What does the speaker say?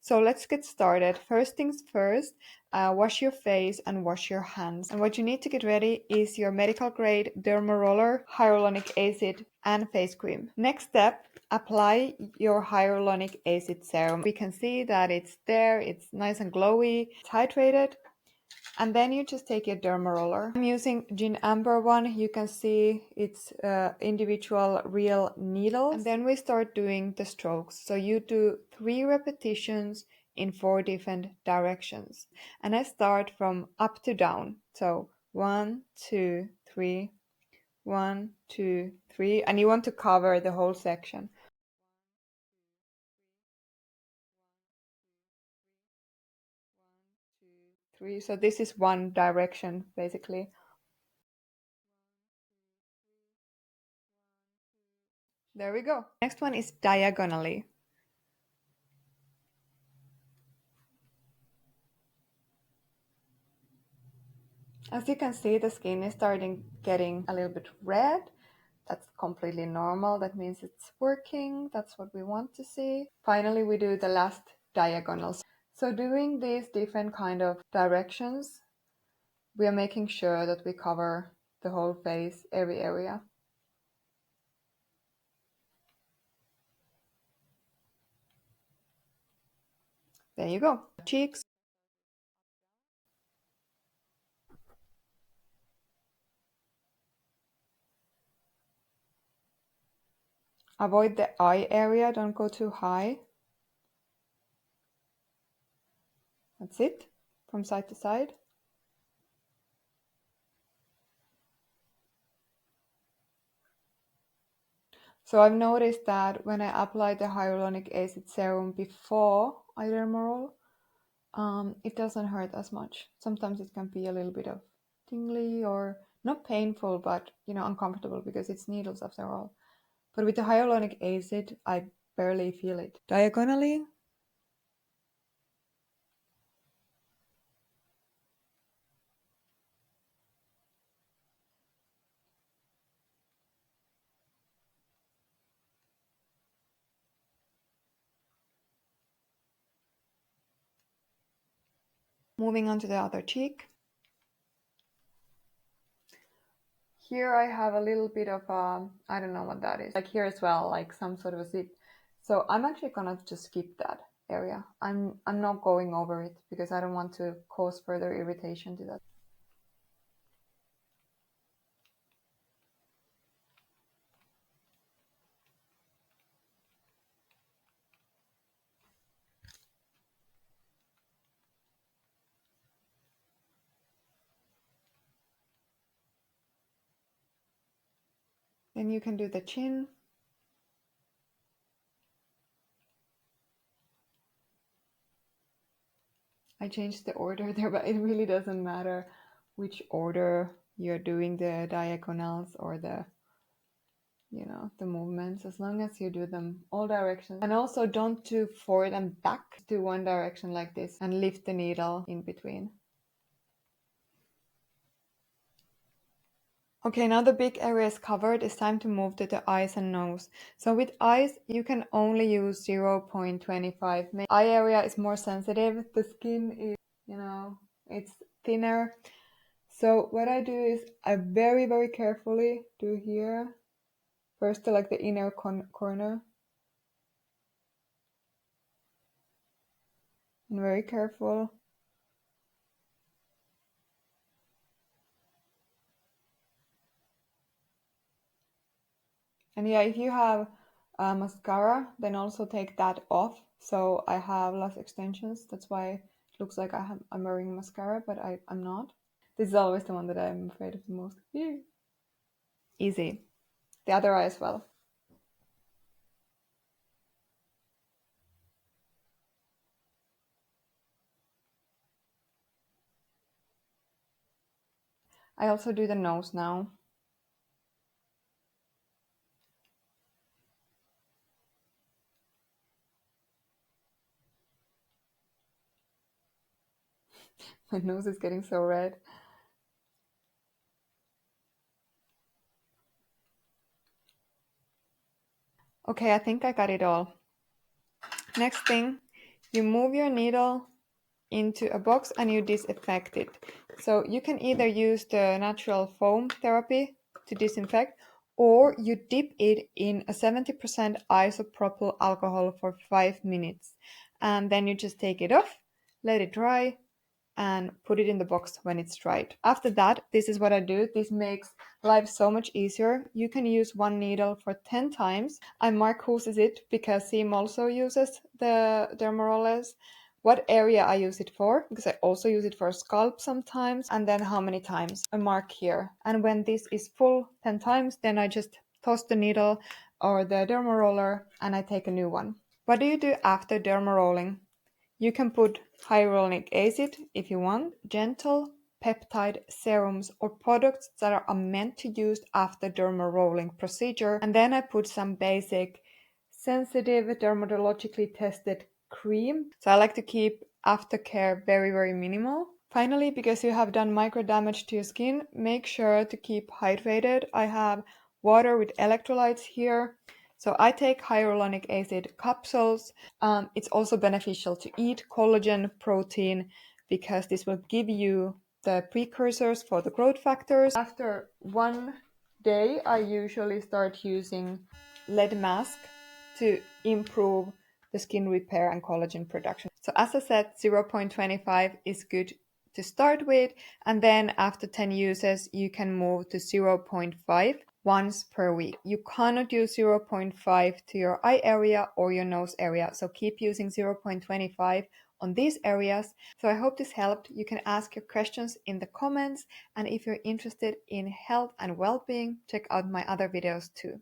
So let's get started. First things first, wash your face and wash your hands. And what you need to get ready is your medical grade Dermaroller, hyaluronic acid, and face cream. Next step, apply your hyaluronic acid serum. We can see that it's there, it's nice and glowy, it's hydrated. And then you just take your Dermaroller. I'm using Gin Amber one. You can see it's individual real needles. And then we start doing the strokes. So you do 3 repetitions in 4 different directions. And I start from up to down. So 1, 2, 3, 1, 2, 3. And you want to cover the whole section. Three. So this is one direction basically. There we go. Next one is diagonally. As you can see, the skin is starting getting a little bit red. That's completely normal. That means it's working. That's what we want to see. Finally, we do the last diagonals. So doing these different kind of directions, we are making sure that we cover the whole face, every area. There you go. Cheeks. Avoid the eye area. Don't go too high. That's it. From side to side. So I've noticed that when I apply the hyaluronic acid serum before I dermaroll, it doesn't hurt as much. Sometimes it can be a little bit of tingly or not painful, but uncomfortable because it's needles after all. But with the hyaluronic acid, I barely feel it. Diagonally. Moving on to the other cheek. Here I have a little bit of I don't know what that is. Like here as well, like some sort of a zip. So I'm actually gonna just skip that area. I'm not going over it because I don't want to cause further irritation to that. Then you can do the chin. I changed the order there, but it really doesn't matter which order you're doing the diagonals or the movements, as long as you do them all directions. And also don't do forward and back, do one direction like this and lift the needle in between. Okay, now the big area is covered. It's time to move to the eyes and nose. So with eyes, you can only use 0.25. Eye area is more sensitive. The skin is, it's thinner. So what I do is I very, very carefully do here. First, like the inner corner. And very careful. And yeah, if you have mascara, then also take that off. So I have less extensions. That's why it looks like I'm wearing mascara, but I'm not. This is always the one that I'm afraid of the most. Easy. The other eye as well. I also do the nose now. My nose is getting so red. Okay, I think I got it all. Next thing, You move your needle into a box and you disinfect it. So you can either use the natural foam therapy to disinfect, or you dip it in a 70% isopropyl alcohol for 5 minutes. And then you just take it off, let it dry, and put it in the box when it's dried. After that, this is what I do. This makes life so much easier. You can use one needle for 10 times. And Mark uses it because Sim also uses the Dermarolling. What area I use it for, because I also use it for scalp sometimes, and then how many times, a mark here. And when this is full 10 times, then I just toss the needle or the dermaroller and I take a new one. What do you do after dermarolling? You can put hyaluronic acid if you want, gentle peptide serums or products that are meant to use after dermarolling procedure. And then I put some basic sensitive dermatologically tested cream. So I like to keep aftercare very, very minimal. Finally, because you have done micro damage to your skin, make sure to keep hydrated. I have water with electrolytes here. So I take hyaluronic acid capsules. It's also beneficial to eat collagen protein because this will give you the precursors for the growth factors. After 1 day, I usually start using lead mask to improve the skin repair and collagen production. So as I said, 0.25 is good to start with, and then after 10 uses you can move to 0.5 once per week. You cannot use 0.5 to your eye area or your nose area, so keep using 0.25 on these areas. So I hope this helped. You can ask your questions in the comments, and if you're interested in health and well-being, check out my other videos too.